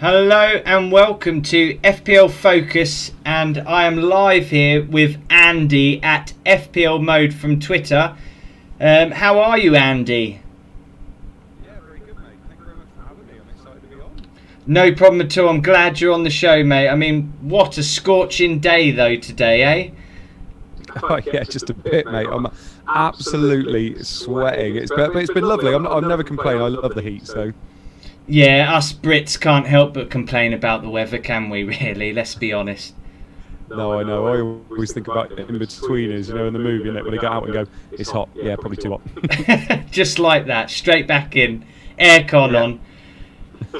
Hello and welcome to FPL Focus, and I am live here with Andy at FPL Mode from Twitter. How are you, Andy? Yeah, very good, mate. Thank you very much for having me. I'm excited to be on. No problem at all. I'm glad you're on the show, mate. I mean, what a scorching day though today, eh? Oh yeah, just a bit, mate. I'm absolutely sweating. But it's been lovely. I've never complained. I love the heat, so. Yeah, us Brits can't help but complain about the weather, can we, really? Let's be honest. No, I know. I always think about in-betweeners, in the movie, innit, when they get out and go, it's hot. Yeah, probably too hot. Just like that, straight back in, aircon on.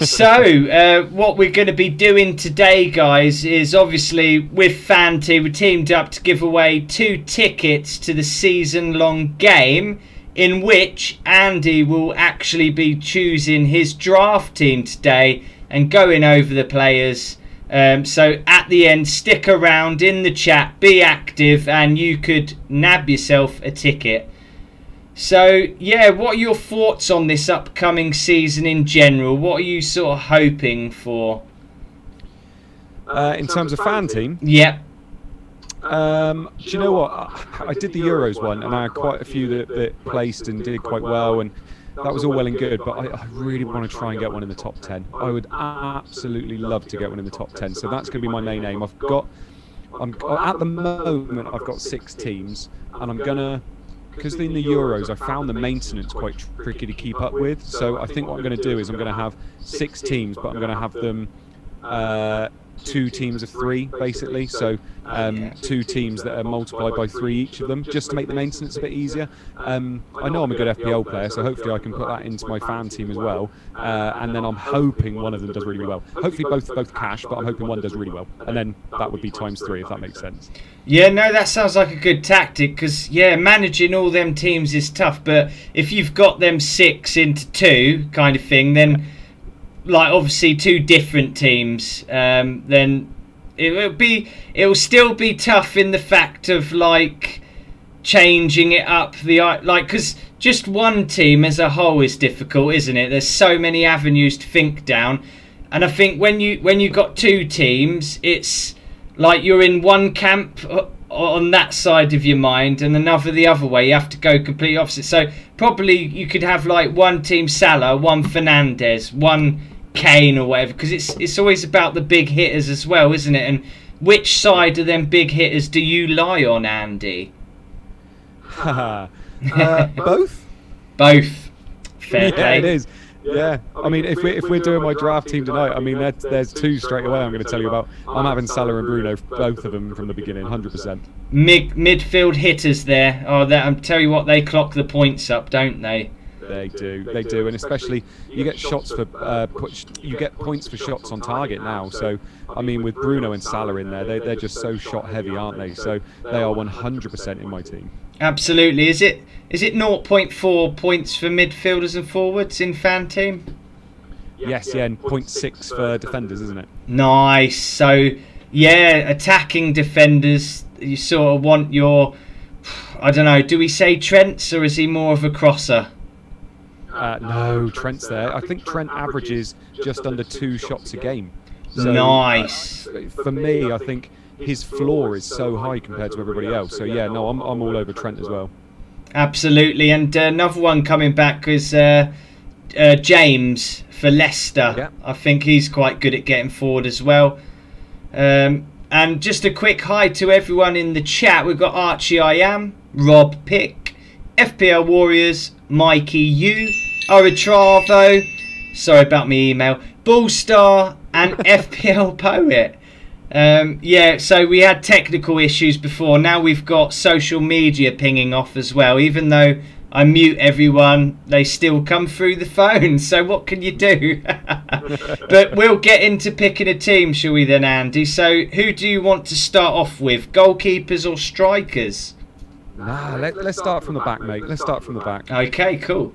So, what we're going to be doing today, guys, is obviously with FanTeam, we teamed up to give away 2 tickets to the season-long game, in which Andy will actually be choosing his draft team today and going over the players. So at the end, stick around in the chat, be active, and you could nab yourself a ticket. So, yeah, what are your thoughts on this upcoming season in general? What are you sort of hoping for? In terms of FanTeam? Yep. Do you know what? I did the Euros one, and I had quite a few that placed and did quite well, and that was all well and good, but I really want to try and get one in the top 10. I would absolutely love to get one in the top 10, so that's going to be my main aim. At the moment, I've got 6 teams, and I'm going to, because in the Euros, I found the maintenance quite tricky to keep up with, so I think what I'm going to do is I'm going to have 6 teams, but I'm going to have them 2 teams of 3, basically. So 2 teams that are multiplied by 3 each of them, just to make the maintenance a bit easier. I know I'm a good FPL player, so hopefully I can put that into my fan team as well. And then I'm hoping one of them does really well. Hopefully both cash, but I'm hoping one does really well. And then that would be times 3, if that makes sense. Yeah, no, that sounds like a good tactic, because, yeah, managing all them teams is tough. But if you've got them 6 into 2 kind of thing, then... like obviously 2 different teams, then it'll still be tough in the fact of like changing it up because just one team as a whole is difficult, isn't it? There's so many avenues to think down, and I think when you got 2 teams, it's like you're in one camp on that side of your mind and another the other way. You have to go completely opposite. So probably you could have like one team Salah, one Fernandes, one Kane or whatever, because it's always about the big hitters as well, isn't it? And which side of them big hitters do you lie on, Andy? Both. Both. Fair play. Yeah, it is. Yeah, I mean, if we're doing my draft team tonight, I mean, there's 2 straight away I'm going to tell you about. I'm having Salah and Bruno, both of them from the beginning, 100%. Midfield hitters there. Oh, I'm tell you what, they clock the points up, don't they? They do, and especially you get shots for you get points for shots on target now. So I mean, with Bruno and Salah in there, they're just so shot heavy, aren't they? So they are 100% in my team. Absolutely. Is it 0.4 points for midfielders and forwards in FanTeam? Yes, yeah, and 0.6 for defenders, isn't it? Nice. So yeah, attacking defenders, you sort of want your, I don't know, do we say Trent's or is he more of a crosser? No, Trent's there. I think Trent averages just under 2 shots a game. So, nice. For me, I think his floor is so high compared to everybody else. So yeah, no, I'm all over Trent as well. Absolutely. And another one coming back is James for Leicester. Yeah. I think he's quite good at getting forward as well. And just a quick hi to everyone in the chat. We've got Archie I Am, Rob Pick, FPL Warriors, Mikey U, Oritravo, sorry about my email, Ballstar, and FPL Poet. Yeah, so we had technical issues before. Now we've got social media pinging off as well. Even though I mute everyone, they still come through the phone. So what can you do? But we'll get into picking a team, shall we then, Andy? So who do you want to start off with? Goalkeepers or strikers? Nah, let's start from the back, mate. Let's start from the back. Okay, cool.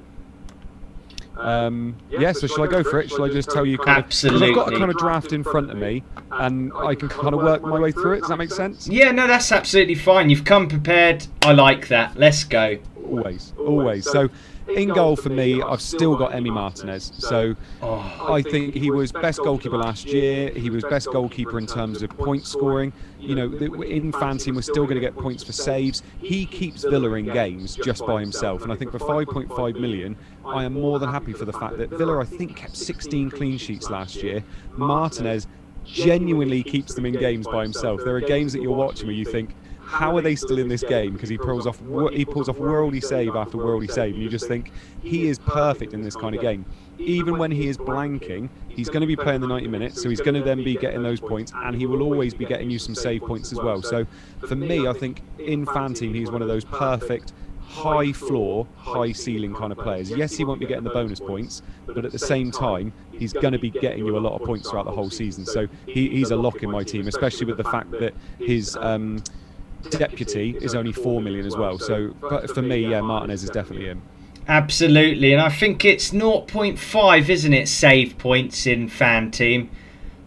Yeah, so shall I go for it? Shall I just tell you kind Absolutely. I've got a kind of draft in front of me, and I can kind of work my way through it. Does that make sense? Yeah, no, that's absolutely fine. You've come prepared. I like that. Let's go. Always. So in goal for me, I've still got Emi Martinez. So I think he was best goalkeeper last year. He was best goalkeeper in terms of point scoring. You know, in FanTeam, we're still going to get points for saves. He keeps Villa in games just by himself. And I think for 5.5 million, I am more than happy for the fact that Villa, I think, kept 16 clean sheets last year. Martinez genuinely keeps them in games by himself. There are games that you're watching where you think, how are they still in this game? Because he pulls off worldy save after worldy save, and you just think he is perfect in this kind of game. Even when he is blanking, he's going to be playing the 90 minutes, so he's going to then be getting those points, and he will always be getting you some save points as well. So for me, I think in FanTeam, he's one of those perfect high floor, high ceiling kind of players. Yes, he won't be getting the bonus points, but at the same time, he's going to be getting you a lot of points throughout the whole season. So he's a lock in my team, especially with the fact that his deputy is only 4 million as well. So but for me, yeah, Martinez is definitely him. Absolutely, and I think it's 0.5, isn't it, save points in FanTeam.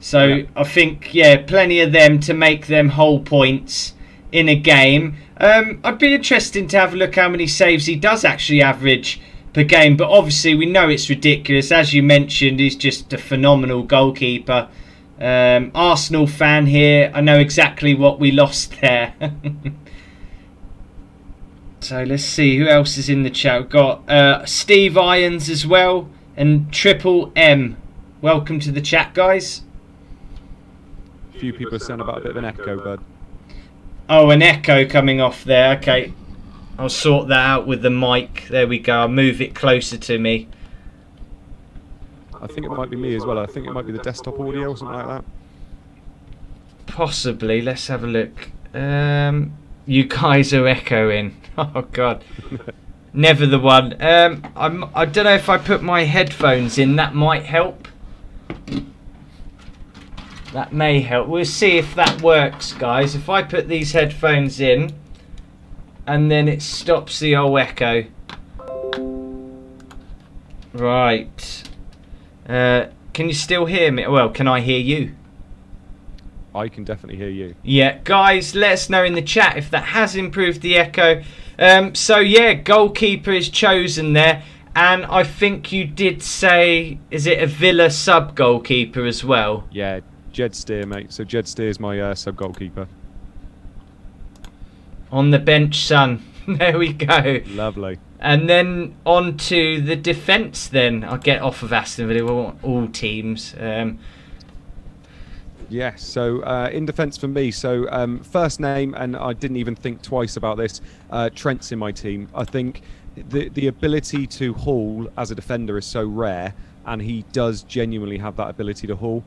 So yeah. I think, yeah, plenty of them to make them whole points in a game. I'd be interested to have a look how many saves he does actually average per game, but obviously we know it's ridiculous. As you mentioned, he's just a phenomenal goalkeeper. Arsenal fan here, I know exactly what we lost there. So let's see who else is in the chat. We've got Steve Irons as well, and Triple M. Welcome to the chat, guys. A few people are saying about a bit of an echo, bud. Oh, an echo coming off there. Okay, I'll sort that out with the mic. There we go. I'll move it closer to me. I think it might be me as well. I think it might be the desktop audio or something like that. Possibly. Let's have a look. You guys are echoing. Oh God. Never the one. I don't know if I put my headphones in. That might help. That may help. We'll see if that works, guys. If I put these headphones in, and then it stops the old echo. Right. Can you still hear me? Well, can I hear you? I can definitely hear you. Yeah, guys, let us know in the chat if that has improved the echo. So, yeah, goalkeeper is chosen there. And I think you did say, is it a Villa sub-goalkeeper as well? Yeah, Jed Steer, mate. So Jed Steer is my sub-goalkeeper. On the bench, son. There we go. Lovely. And then on to the defence then. I'll get off of Aston Villa, all teams. Yes, so in defence for me, so first name, and I didn't even think twice about this, Trent's in my team. I think the ability to haul as a defender is so rare, and he does genuinely have that ability to haul.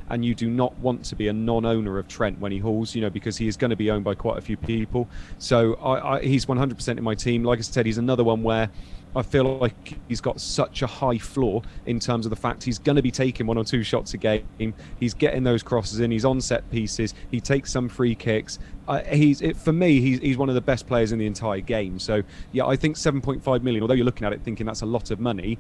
And you do not want to be a non-owner of Trent when he hauls, because he is going to be owned by quite a few people. So he's 100% in my team. Like I said, he's another one where I feel like he's got such a high floor in terms of the fact he's going to be taking 1 or 2 shots a game. He's getting those crosses in. He's on set pieces. He takes some free kicks. For me, he's one of the best players in the entire game. So, yeah, I think 7.5 million, although you're looking at it thinking that's a lot of money,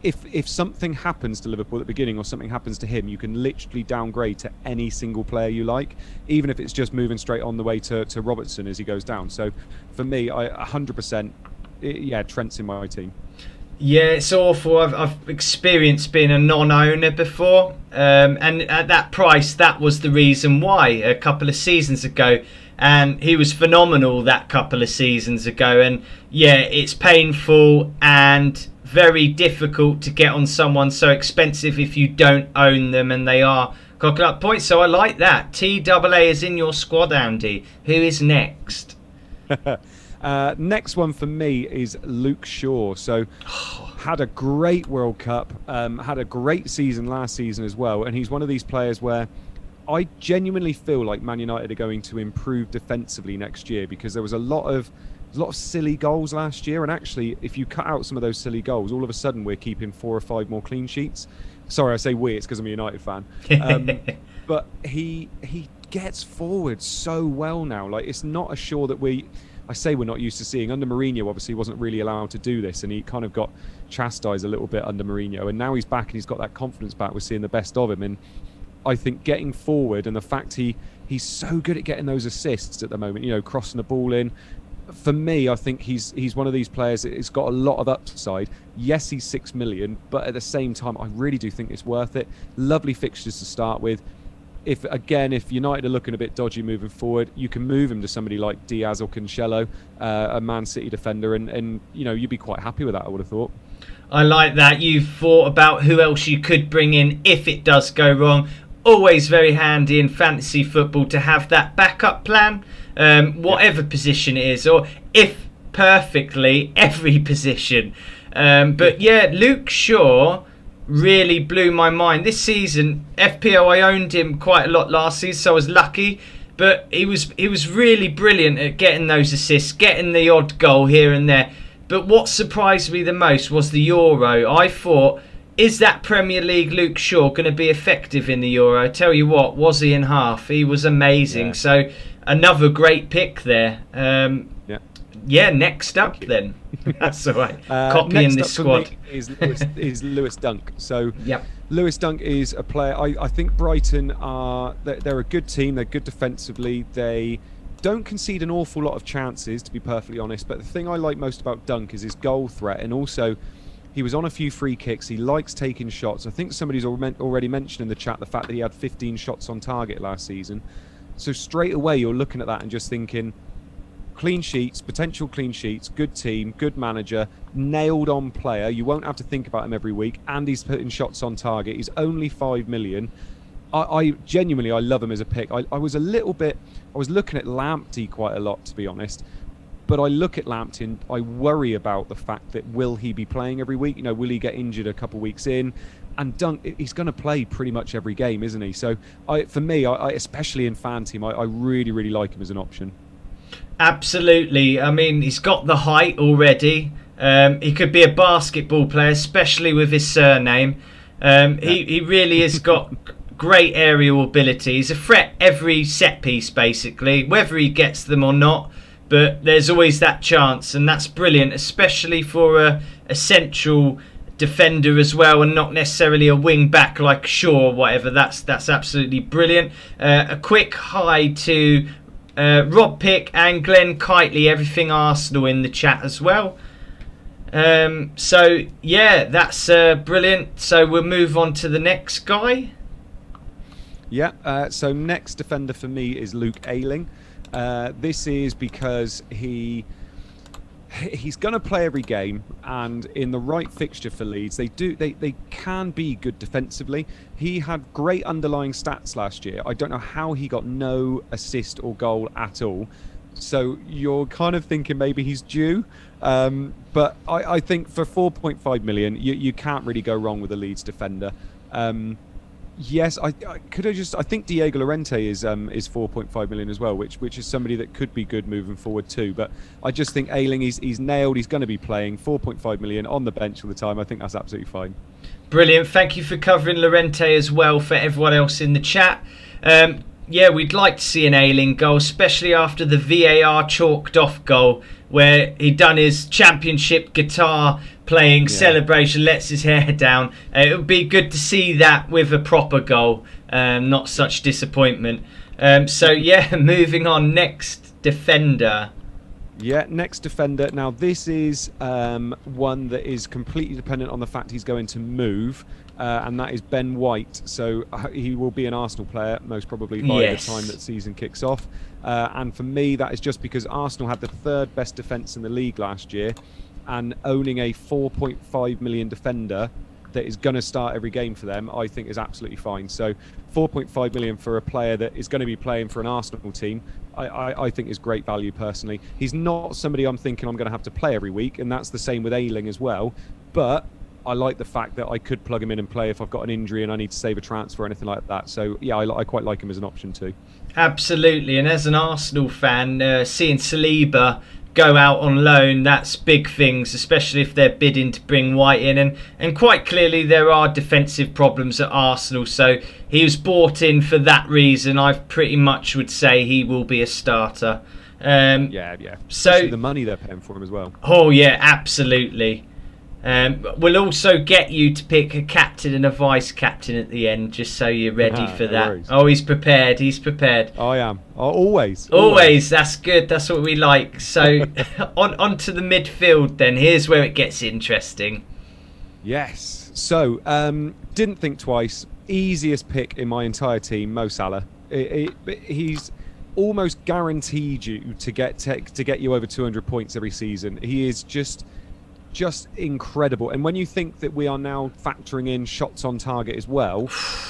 if something happens to Liverpool at the beginning or something happens to him, you can literally downgrade to any single player you like, even if it's just moving straight on the way to Robertson as he goes down. So for me, 100%, yeah, Trent's in my team. Yeah, it's awful. I've experienced being a non-owner before, and at that price, that was the reason why a couple of seasons ago. And he was phenomenal that couple of seasons ago. And yeah, it's painful and very difficult to get on someone so expensive if you don't own them and they are cocking up points. So I like that. TAA is in your squad, Andy. Who is next? Next one for me is Luke Shaw. So had a great World Cup, had a great season last season as well. And he's one of these players where I genuinely feel like Man United are going to improve defensively next year, because there was a lot of silly goals last year, and actually if you cut out some of those silly goals, all of a sudden we're keeping 4 or 5 more clean sheets. Sorry, I say we, it's because I'm a United fan. But he gets forward so well now. Like, it's not a Shaw that we're not used to seeing. Under Mourinho, obviously, he wasn't really allowed to do this, and he kind of got chastised a little bit under Mourinho, and now he's back and he's got that confidence back. We're seeing the best of him, and I think getting forward and the fact he's so good at getting those assists at the moment, crossing the ball in. for me, I think he's one of these players that has got a lot of upside. Yes, he's 6 million, but at the same time, I really do think it's worth it. Lovely fixtures to start with. If United are looking a bit dodgy moving forward, you can move him to somebody like Diaz or Cancelo, a Man City defender, and you'd be quite happy with that, I would have thought. I like that. You've thought about who else you could bring in if it does go wrong. Always very handy in fantasy football to have that backup plan, whatever position it is, or if perfectly, every position. But yeah, Luke Shaw really blew my mind this season. FPL, I owned him quite a lot last season, so I was lucky. But he was really brilliant at getting those assists, getting the odd goal here and there. But what surprised me the most was the Euro. I thought, is that Premier League Luke Shaw going to be effective in the Euro? I tell you what, was he in half? He was amazing. Yeah. So another great pick there. Yeah, next up then. That's all right. Copying this squad. is Lewis Dunk. So yep. Lewis Dunk is a player. I think Brighton they're a good team. They're good defensively. They don't concede an awful lot of chances, to be perfectly honest. But the thing I like most about Dunk is his goal threat, and also he was on a few free kicks. He likes taking shots. I think somebody's already mentioned in the chat the fact that he had 15 shots on target last season. So straight away you're looking at that and just thinking, clean sheets, potential clean sheets, good team, good manager, nailed on player. You won't have to think about him every week, and he's putting shots on target. He's only 5 million. I genuinely love him as a pick. I was looking at Lamptey quite a lot, to be honest. But I look at Lamptey and I worry about the fact that will he be playing every week? Will he get injured a couple of weeks in? And Dunk, he's going to play pretty much every game, isn't he? So for me, especially in FanTeam, I really, really like him as an option. Absolutely. I mean, he's got the height already. He could be a basketball player, especially with his surname. He really has got great aerial ability. He's a threat every set piece, basically, whether he gets them or not. But there's always that chance, and that's brilliant, especially for a central defender as well, and not necessarily a wing back like Shaw or whatever. That's absolutely brilliant. A quick hi to Rob Pick and Glenn Kitely, everything Arsenal in the chat as well. So yeah, that's brilliant. So we'll move on to the next guy. Yeah, so next defender for me is Luke Ayling. This is because he's going to play every game, and in the right fixture for Leeds, they can be good defensively. He had great underlying stats last year. I don't know how he got no assist or goal at all. So you're kind of thinking maybe he's due. But I think for 4.5 million, you can't really go wrong with a Leeds defender. Yes, I think Diego Llorente is 4.5 million as well, which is somebody that could be good moving forward too. But I just think Ayling, he's nailed. He's going to be playing 4.5 million on the bench all the time. I think that's absolutely fine. Brilliant. Thank you for covering Llorente as well for everyone else in the chat. Yeah, we'd like to see an Ayling goal, especially after the VAR chalked off goal where he done his championship guitar playing celebration, lets his hair down. It would be good to see that with a proper goal, not such disappointment. So yeah, moving on. Next defender. Yeah, next defender. Now this is one that is completely dependent on the fact he's going to move, and that is Ben White. So he will be an Arsenal player most probably by the time that season kicks off. And for me, that is just because Arsenal had the third best defence in the league last year, and owning a 4.5 million defender that is going to start every game for them, I think is absolutely fine. So 4.5 million for a player that is going to be playing for an Arsenal team, I think is great value personally. He's not somebody I'm thinking I'm going to have to play every week, and that's the same with Ayling as well. But I like the fact that I could plug him in and play if I've got an injury and I need to save a transfer or anything like that. So yeah, I quite like him as an option too. Absolutely, and as an Arsenal fan, seeing Saliba go out on loan, that's big things, especially if they're bidding to bring White in, and quite clearly there are defensive problems at Arsenal, so he was bought in for that reason. I pretty much would say he will be a starter. Yeah. So especially the money they're paying for him as well. Oh yeah, absolutely. We'll also get you to pick a captain and a vice captain at the end, just so you're ready for that. Worries. Oh, he's prepared. He's prepared. I am. Always. That's good. That's what we like. So on to the midfield then. Here's where it gets interesting. Yes. So didn't think twice. Easiest pick in my entire team, Mo Salah. He's almost guaranteed you to get you over 200 points every season. He is just incredible. And when you think that we are now factoring in shots on target as well,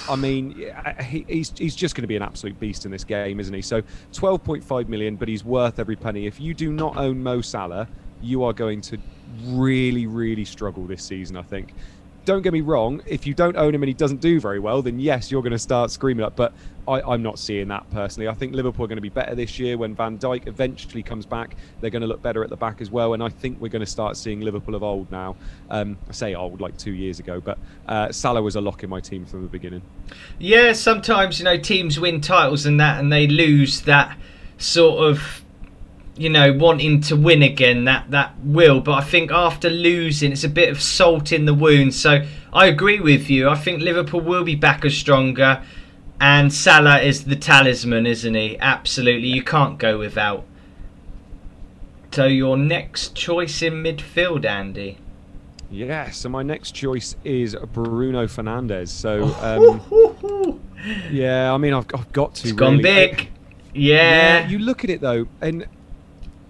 I mean, he's just going to be an absolute beast in this game, isn't he? So 12.5 million, but he's worth every penny. If you do not own Mo Salah, you are going to really, really struggle this season, I think. Don't get me wrong, if you don't own him and he doesn't do very well, then yes, you're going to start screaming up. But I'm not seeing that personally. I think Liverpool are going to be better this year. When Van Dijk eventually comes back, they're going to look better at the back as well. And I think we're going to start seeing Liverpool of old now. I say old, like 2 years ago. But Salah was a lock in my team from the beginning. Yeah, sometimes, teams win titles and they lose that sort of, wanting to win again, that will. But I think after losing, it's a bit of salt in the wound. So I agree with you. I think Liverpool will be back as stronger. And Salah is the talisman, isn't he? Absolutely. You can't go without. So your next choice in midfield, Andy? Yeah, so my next choice is Bruno Fernandes. So, yeah, I mean, I've got to. It's gone big. Yeah. You look at it, though, and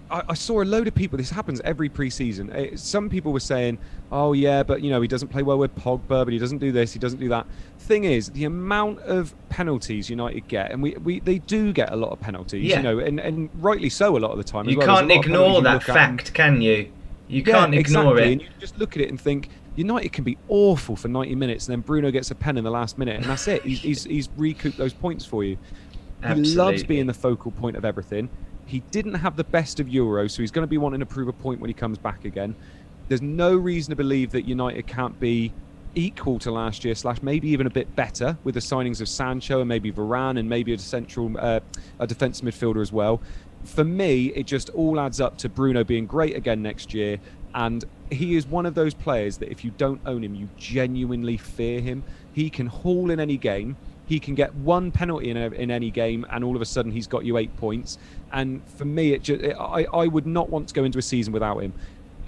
I saw a load of people. This happens every pre-season. Some people were saying, "Oh yeah, but he doesn't play well with Pogba, but he doesn't do this, he doesn't do that." Thing is, the amount of penalties United get, and they do get a lot of penalties, and rightly so a lot of the time. You can't ignore that fact, can you? You can't ignore it. And you just look at it and think, United can be awful for 90 minutes, and then Bruno gets a pen in the last minute, and that's it. He's recouped those points for you. Absolutely. He loves being the focal point of everything. He didn't have the best of Euros, so he's going to be wanting to prove a point when he comes back again. There's no reason to believe that United can't be equal to last year, / maybe even a bit better with the signings of Sancho and maybe Varane and maybe a defensive midfielder as well. For me, it just all adds up to Bruno being great again next year. And he is one of those players that if you don't own him, you genuinely fear him. He can haul in any game. He can get one penalty in any game, and all of a sudden he's got you 8 points. And for me, I would not want to go into a season without him.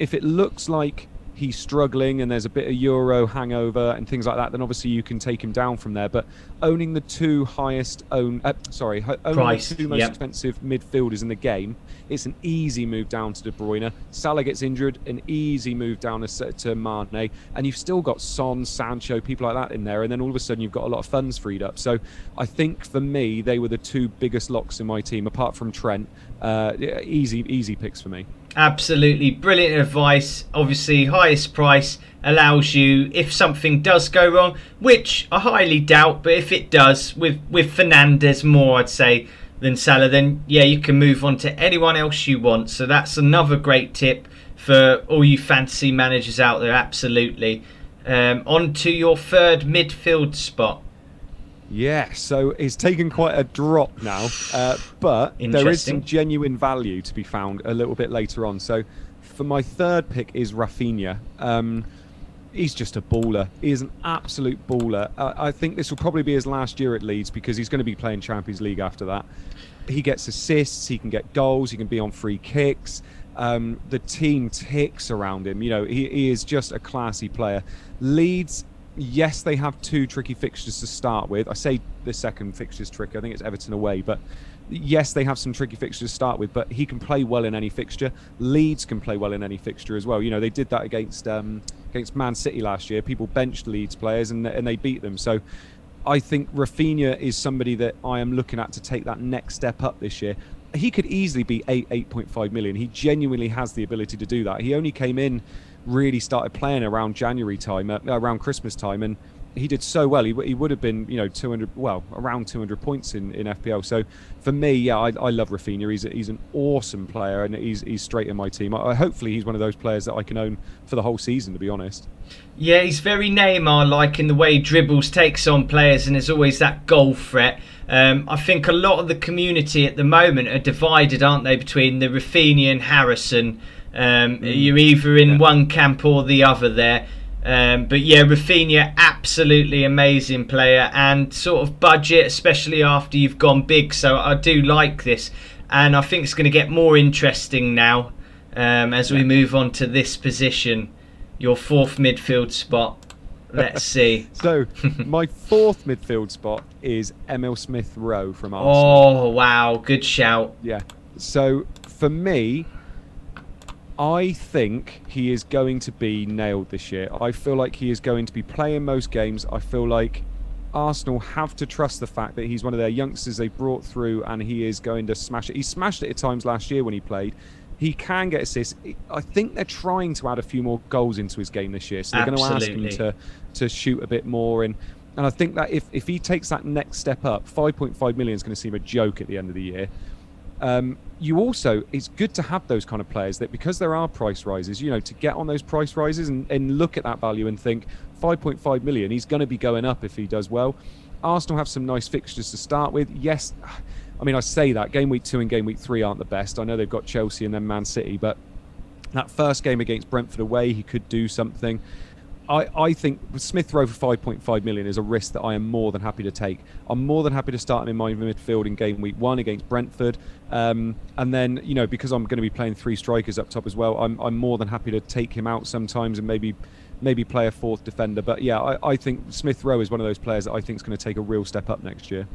If it looks like he's struggling and there's a bit of Euro hangover and things like that, then obviously you can take him down from there. But owning the two most expensive midfielders in the game, it's an easy move down to De Bruyne. Salah gets injured, an easy move down to Mane, and you've still got Son, Sancho, people like that in there, and then all of a sudden you've got a lot of funds freed up. So I think for me, they were the two biggest locks in my team, apart from Trent. Easy picks for me. Absolutely brilliant advice. Obviously, highest price allows you, if something does go wrong, which I highly doubt, but if it does, with Fernandes more, I'd say, than Salah, then yeah, you can move on to anyone else you want. So that's another great tip for all you fantasy managers out there. Absolutely. On to your third midfield spot. Yeah, so it's taken quite a drop now, but there is some genuine value to be found a little bit later on. So for my third pick is Rafinha. He's just a baller. He is an absolute baller. I think this will probably be his last year at Leeds because he's going to be playing Champions League after that. He gets assists, he can get goals, he can be on free kicks. The team ticks around him. He is just a classy player. Leeds, yes, they have two tricky fixtures to start with. I say the second fixture's tricky. I think it's Everton away. But yes, they have some tricky fixtures to start with. But he can play well in any fixture. Leeds can play well in any fixture as well. They did that against Man City last year. People benched Leeds players and they beat them. So I think Rafinha is somebody that I am looking at to take that next step up this year. He could easily be 8.5 million. He genuinely has the ability to do that. He only came in, really started playing around January time, around Christmas time, and he did so well. He would have been, 200, around 200 points in FPL. So for me, yeah, I love Rafinha. He's an awesome player, and he's straight in my team. Hopefully he's one of those players that I can own for the whole season, to be honest. Yeah, he's very Neymar-like in the way he dribbles, takes on players, and there's always that goal threat. I think a lot of the community at the moment are divided, aren't they, between the Rafinha and Harrison You're either in one camp or the other there. But yeah, Rafinha, absolutely amazing player, and sort of budget, especially after you've gone big. So I do like this, and I think it's going to get more interesting now as we move on to this position, your fourth midfield spot. Let's see. So my fourth midfield spot is Emil Smith-Rowe from Arsenal. Oh wow, good shout. Yeah. So for me, I think he is going to be nailed this year. I feel like he is going to be playing most games. I feel like Arsenal have to trust the fact that he's one of their youngsters they brought through, and he is going to smash it. He smashed it at times last year when he played. He can get assists. I think they're trying to add a few more goals into his game this year, so they're going to ask him to shoot a bit more. And I think that if he takes that next step up, 5.5 million is going to seem a joke at the end of the year. It's good to have those kind of players that, because there are price rises, to get on those price rises and look at that value and think 5.5 million, he's going to be going up if he does well. Arsenal have some nice fixtures to start with. Yes, I mean, I say that game week 2 and game week 3 aren't the best. I know they've got Chelsea and then Man City, but that first game against Brentford away, he could do something. I think Smith-Rowe for 5.5 million is a risk that I am more than happy to take. I'm more than happy to start him in my midfield in game week 1 against Brentford. And then, because I'm going to be playing 3 strikers up top as well, I'm more than happy to take him out sometimes and maybe play a 4th defender. But yeah, I think Smith-Rowe is one of those players that I think is going to take a real step up next year.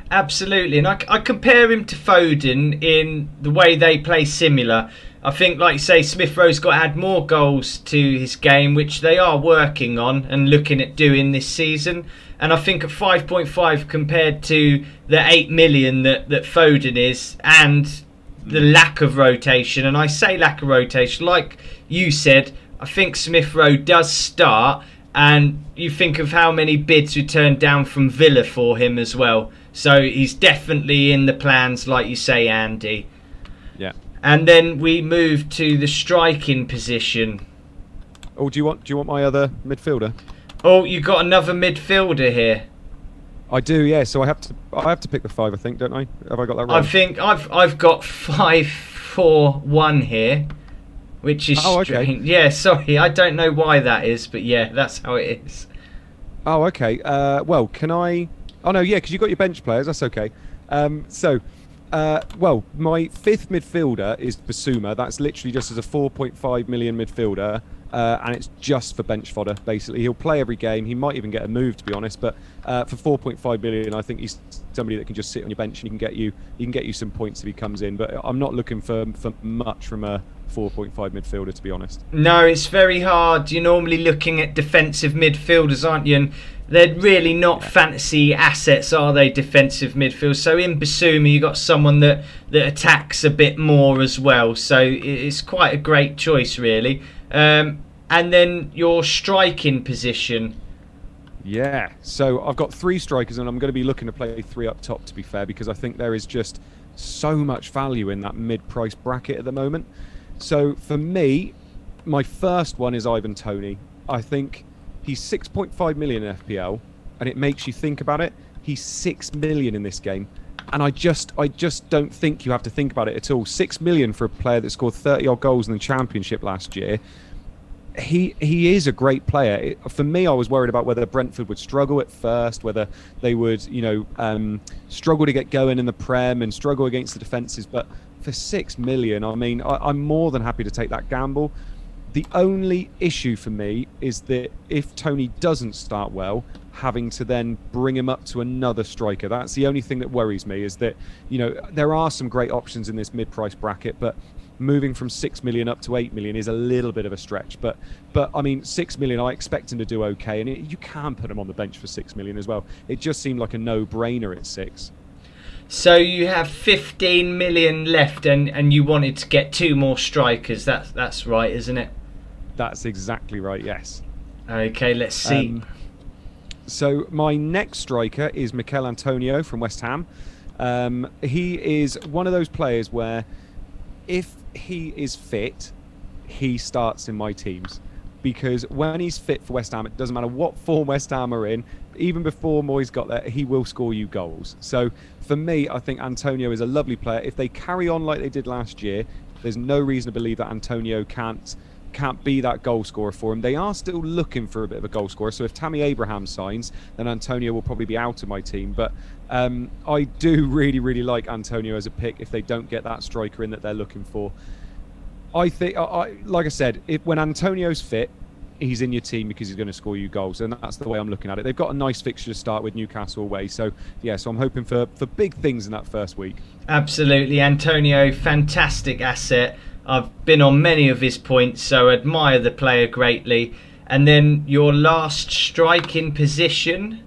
Absolutely. And I compare him to Foden in the way they play similar. I think, like you say, Smith-Rowe's got to add more goals to his game, which they are working on and looking at doing this season. And I think at 5.5 compared to the 8 million that Foden is, and the lack of rotation, and I say lack of rotation, like you said, I think Smith-Rowe does start, and you think of how many bids we turned down from Villa for him as well. So he's definitely in the plans, like you say, Andy. Yeah. And then we move to the striking position. Oh, do you want my other midfielder? Oh, you got another midfielder here. I do, yeah. So I have to pick the 5, I think, don't I? Have I got that right? I think I've got 5-4-1 here, which is strange. Yeah, sorry, I don't know why that is, but yeah, that's how it is. Oh, okay. Well, can I? Oh no, yeah, because you got your bench players. That's okay. My 5th midfielder is Basuma. That's literally just as a 4.5 million midfielder, and it's just for bench fodder. Basically, he'll play every game. He might even get a move, to be honest. But for 4.5 million, I think he's somebody that can just sit on your bench and he can get you some points if he comes in. But I'm not looking for much from a 4.5 midfielder, to be honest. No, it's very hard. You're normally looking at defensive midfielders, aren't you? And they're really not fantasy assets, are they, defensive midfield? So in Basuma, you got someone that attacks a bit more as well. So it's quite a great choice, really. And then your striking position. Yeah, so I've got 3 strikers, and I'm going to be looking to play 3 up top, to be fair, because I think there is just so much value in that mid-price bracket at the moment. So for me, my first one is Ivan Toney. I think he's 6.5 million in FPL, and it makes you think about it. He's 6 million in this game, and I just don't think you have to think about it at all. 6 million for a player that scored 30 odd goals in the Championship last year. He is a great player. For me, I was worried about whether Brentford would struggle at first, whether they would, struggle to get going in the Prem and struggle against the defences. But for 6 million, I mean, I'm more than happy to take that gamble. The only issue for me is that if Toney doesn't start well, having to then bring him up to another striker. That's the only thing that worries me, is that, there are some great options in this mid-price bracket, but moving from 6 million up to 8 million is a little bit of a stretch. But I mean, 6 million, I expect him to do okay, and you can put him on the bench for 6 million as well. It just seemed like a no-brainer at 6. So you have 15 million left, and you wanted to get 2 more strikers. That's right, isn't it? That's exactly right, yes. Okay, let's see. So my next striker is Mikel Antonio from West Ham. He is one of those players where if he is fit, he starts in my teams. Because when he's fit for West Ham, it doesn't matter what form West Ham are in, even before Moyes got there, he will score you goals. So for me, I think Antonio is a lovely player. If they carry on like they did last year, There's no reason to believe that Antonio can't be that goal scorer for him. They are still looking for a bit of a goal scorer. So if Tammy Abraham signs, then Antonio will probably be out of my team. But I do really, really like Antonio as a pick if they don't get that striker in that they're looking for. I think, like I said, when Antonio's fit, he's in your team because he's going to score you goals, and that's the way I'm looking at it. They've got a nice fixture to start with, Newcastle away, so I'm hoping for big things in that first week. Absolutely, Antonio, fantastic asset. I've been on many of his points, so admire the player greatly. And then your last striking position?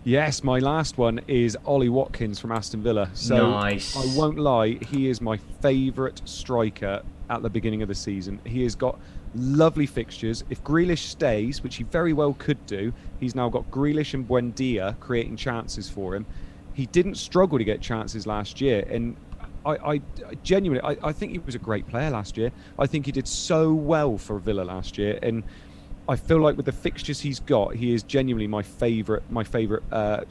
Yes, my last one is Ollie Watkins from Aston Villa. So nice. I won't lie, he is my favourite striker at the beginning of the season. He has got lovely fixtures. If Grealish stays, which he very well could do, he's now got Grealish and Buendia creating chances for him. He didn't struggle to get chances last year, and I genuinely think he was a great player last year. I think he did so well for Villa last year, and I feel like with the fixtures he's got, he is genuinely my favourite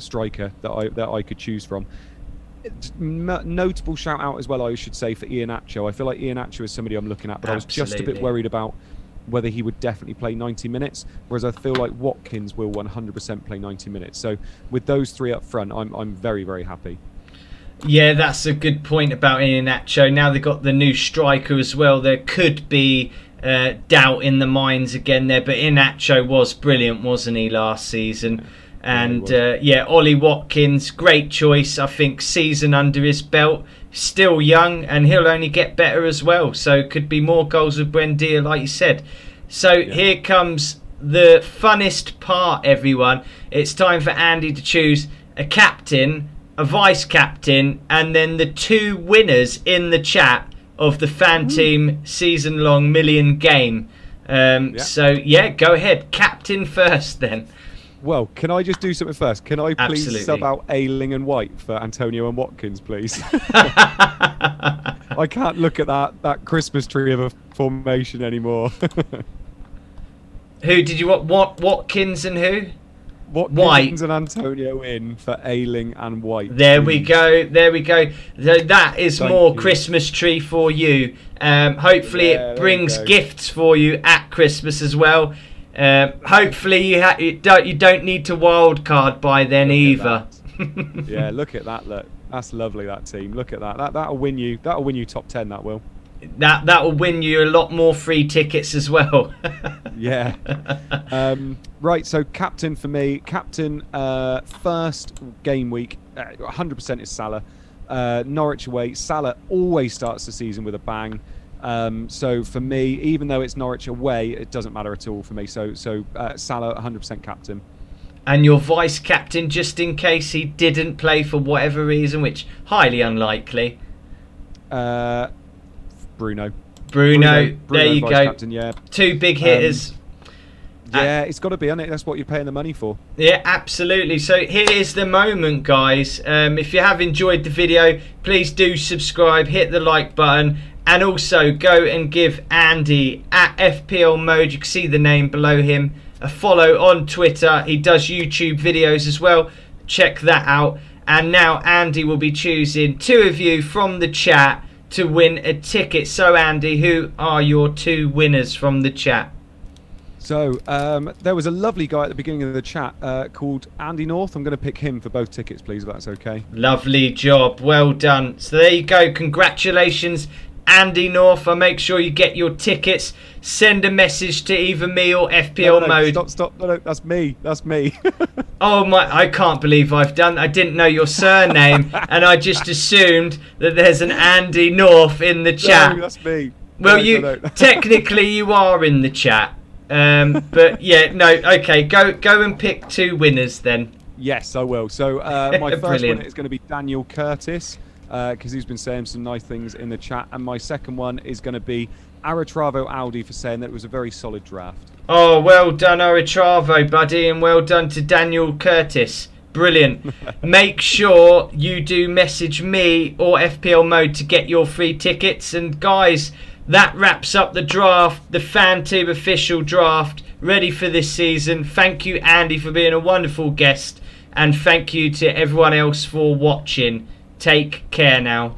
striker that I could choose from. Notable shout out as well, I should say, for Iheanacho. I feel like Iheanacho is somebody I'm looking at, but Absolutely. I was just a bit worried about whether he would definitely play 90 minutes, whereas I feel like Watkins will 100% play 90 minutes. So with those three up front, I'm very, very happy. Yeah, that's a good point about Iheanacho. Now they've got the new striker as well. There could be doubt in the minds again there, but Iheanacho was brilliant, wasn't he, last season? And Ollie Watkins, great choice. I think season under his belt, still young, and he'll only get better as well. So could be more goals with Buendia, like you said. So here comes the funnest part, everyone. It's time for Andy to choose a captain, a vice captain, and then the two winners in the chat of the FanTeam season-long million game. So go ahead, captain first then. Well, can I just do something first? Can I please Absolutely. sub out Ayling and White for Antonio and Watkins, please? I can't look at that Christmas tree of a formation anymore. Who did you want? Watkins and who? Watkins and Antonio in for Ayling and White. There we please. go. So that is Thank more you. Christmas tree for you. Hopefully it brings gifts for you at Christmas as well. Hopefully you don't need to wildcard by then either. Yeah, look at that. Look, that's lovely. That team. Look at that. That'll win you. That'll win you top 10. That will. That will win you a lot more free tickets as well. Yeah. Right. So captain for me. Captain first game week. 100% is Salah. Norwich away. Salah always starts the season with a bang. So for me, even though it's Norwich away, it doesn't matter at all for me. So Salah, 100% captain. And your vice captain, just in case he didn't play for whatever reason, which highly unlikely. Bruno, there you go. Captain, yeah. Two big hitters. Yeah, it's got to be, isn't it? That's what you're paying the money for. Yeah, absolutely. So here is the moment, guys. If you have enjoyed the video, please do subscribe, hit the like button, and also go and give Andy at FPL Mode, you can see the name below him, a follow on Twitter. He does YouTube videos as well. Check that out. And now Andy will be choosing two of you from the chat to win a ticket. So Andy, who are your two winners from the chat? So there was a lovely guy at the beginning of the chat called Andy North. I'm going to pick him for both tickets, please, if that's okay. Lovely job. Well done. So there you go. Congratulations, Andy North. I'll make sure you get your tickets. Send a message to either me or FPL Mode. Stop. No, that's me. Oh my, I can't believe I didn't know your surname and I just assumed that there's an Andy North in the chat. No, that's me. Well, no. technically you are in the chat. But yeah, no, okay, go and pick two winners then. Yes, I will. So my first Brilliant. one is going to be Daniel Curtis, because he's been saying some nice things in the chat. And my second one is going to be Aratravo Audi for saying that it was a very solid draft. Oh, well done, Aratravo, buddy, and well done to Daniel Curtis. Brilliant. Make sure you do message me or FPL Mode to get your free tickets. And guys, that wraps up the draft, the FanTeam official draft, ready for this season. Thank you, Andy, for being a wonderful guest. And thank you to everyone else for watching. Take care now.